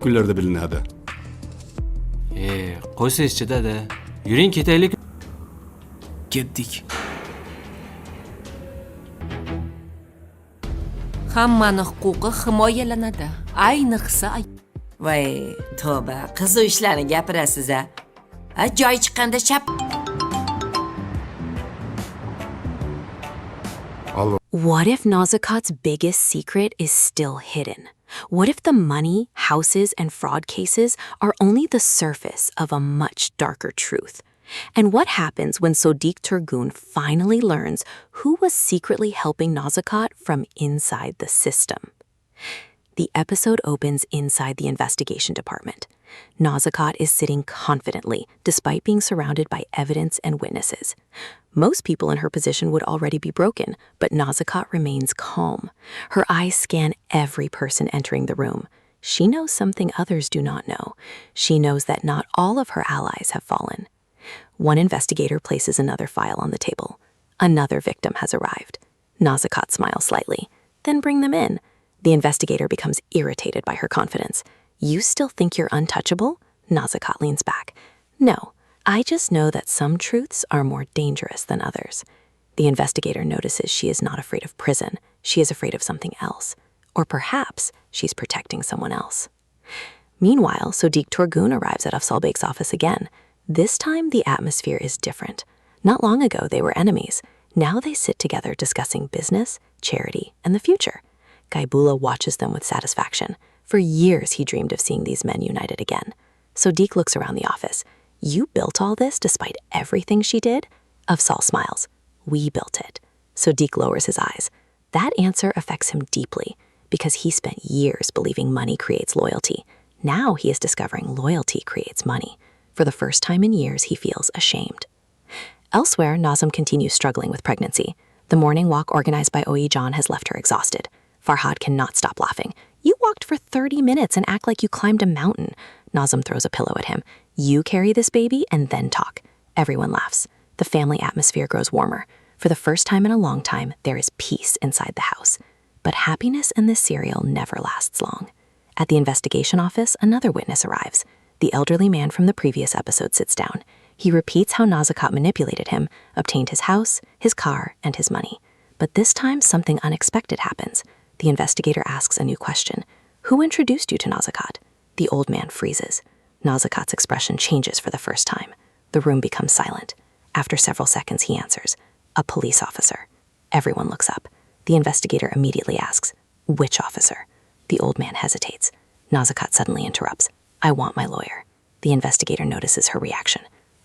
kunlarda bilinadi. Qo'ysangiz-chi dada. Yuring ketaylik. Ketdik. Hammaning huquqi himoyalanadi. Ayniqsa Voy, tavba, qiz ishlarni gapirasiz-a. Joy chiqqanda chap. What if Nazokat's biggest secret is still hidden? What if the money, houses, and fraud cases are only the surface of a much darker truth? And what happens when Sodiq Turg finally learns who was secretly helping Nazokat from inside the system? The episode opens inside the investigation department. Nazokat is sitting confidently, despite being surrounded by evidence and witnesses. Most people in her position would already be broken, but Nazokat remains calm. Her eyes scan every person entering the room. She knows something others do not know. She knows that not all of her allies have fallen. One investigator places another file on the table. Another victim has arrived. Nazokat smiles slightly. Then bring them in. The investigator becomes irritated by her confidence. You still think you're untouchable? Nazokat leans back. No, I just know that some truths are more dangerous than others. The investigator notices she is not afraid of prison. She is afraid of something else. Or perhaps she's protecting someone else. Meanwhile, Sodiq Turg arrives at Afzalbek's office again. This time, the atmosphere is different. Not long ago, they were enemies. Now they sit together discussing business, charity, and the future. Gaibula watches them with satisfaction. For years, he dreamed of seeing these men united again. Sodiq looks around the office. You built all this despite everything she did? Afzal smiles. We built it. Sodiq lowers his eyes. That answer affects him deeply because he spent years believing money creates loyalty. Now he is discovering loyalty creates money. For the first time in years, he feels ashamed. Elsewhere, Nazim continues struggling with pregnancy. The morning walk organized by Oyi John has left her exhausted. Farhad cannot stop laughing. You walked for 30 minutes and act like you climbed a mountain. Nazim throws a pillow at him. You carry this baby and then talk. Everyone laughs. The family atmosphere grows warmer. For the first time in a long time, there is peace inside the house. But happiness in this serial never lasts long. At the investigation office, another witness arrives. The elderly man from the previous episode sits down. He repeats how Nazokat manipulated him, obtained his house, his car, and his money. But this time, something unexpected happens. The investigator asks a new question. Who introduced you to Nazokat? The old man freezes. Nazokat's expression changes for the first time. The room becomes silent. After several seconds, he answers, a police officer. Everyone looks up. The investigator immediately asks, which officer? The old man hesitates. Nazokat suddenly interrupts, I want my lawyer. The investigator notices her reaction.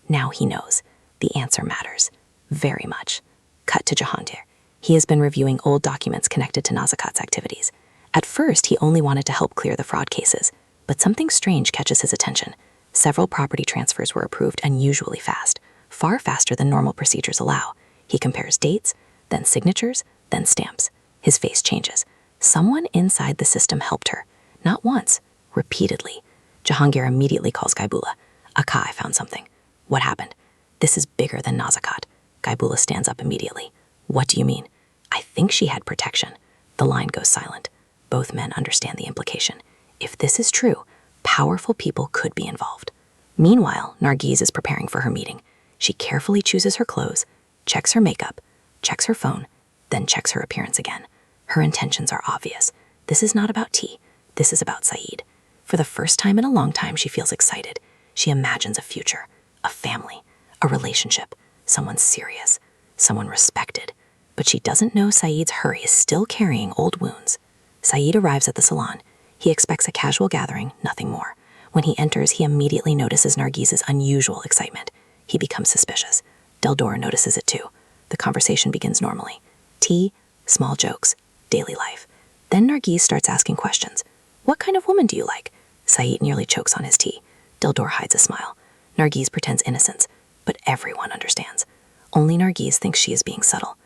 Now he knows. The answer matters. Very much. Cut to Jahangir. He has been reviewing old documents connected to Nazokat's activities. At first, he only wanted to help clear the fraud cases, but something strange catches his attention. Several property transfers were approved unusually fast, far faster than normal procedures allow. He compares dates, then signatures, then stamps. His face changes. Someone inside the system helped her. Not once, repeatedly. Jahangir immediately calls Gaibula. Akka, I found something. What happened? This is bigger than Nazokat. Gaibula stands up immediately. What do you mean? I think she had protection. The line goes silent. Both men understand the implication. If this is true, powerful people could be involved. Meanwhile, Nargiz is preparing for her meeting. She carefully chooses her clothes, checks her makeup, checks her phone, then checks her appearance again. Her intentions are obvious. This is not about tea. This is about Saeed. For the first time in a long time, she feels excited. She imagines a future, a family, a relationship, someone serious, someone respected. But she doesn't know Saeed's hurry is still carrying old wounds. Saeed arrives at the salon. He expects a casual gathering, nothing more. When he enters, he immediately notices Nargiz's unusual excitement. He becomes suspicious. Deldora notices it too. The conversation begins normally. Tea, small jokes, daily life. Then Nargiz starts asking questions. What kind of woman do you like? Saeed nearly chokes on his tea. Deldora hides a smile. Nargiz pretends innocence, but everyone understands. Only Nargiz thinks she is being subtle.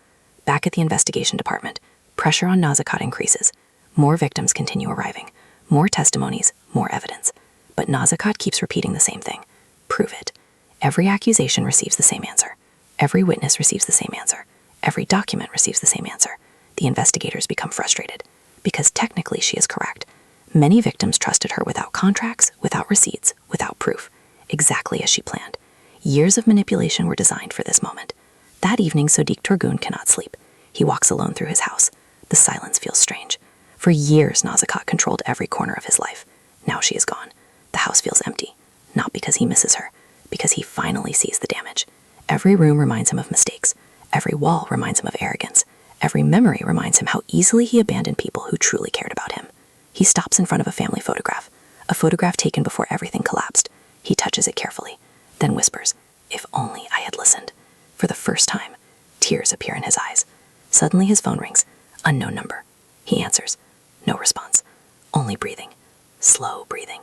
Back at the investigation department, pressure on Nazokat increases. More victims continue arriving. More testimonies, more evidence. But Nazokat keeps repeating the same thing. Prove it. Every accusation receives the same answer. Every witness receives the same answer. Every document receives the same answer. The investigators become frustrated. Because technically she is correct. Many victims trusted her without contracts, without receipts, without proof, exactly as she planned. Years of manipulation were designed for this moment. That evening, Sodiq Turg cannot sleep. He walks alone through his house. The silence feels strange. For years, Nazokat controlled every corner of his life. Now she is gone. The house feels empty, not because he misses her, because he finally sees the damage. Every room reminds him of mistakes. Every wall reminds him of arrogance. Every memory reminds him how easily he abandoned people who truly cared about him. He stops in front of a family photograph, a photograph taken before everything collapsed. He touches it carefully, then whispers, "If only I had listened." For the first time, tears appear in his eyes. Suddenly his phone rings. Unknown number. He answers. No response. Only breathing. Slow breathing.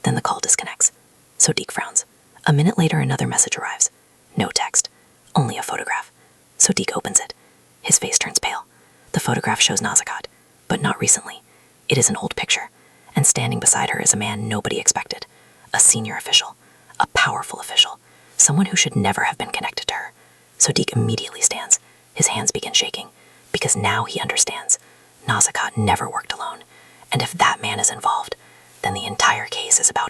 Then the call disconnects. Sodiq frowns. A minute later, another message arrives. No text. Only a photograph. Sodiq opens it. His face turns pale. The photograph shows Nazokat, but not recently. It is an old picture, and standing beside her is a man nobody expected. A senior official. A powerful official. Someone who should never have been connected to her. Sodiq immediately stands. His hands begin shaking, because now he understands. Nazokat never worked alone, and if that man is involved, then the entire case is about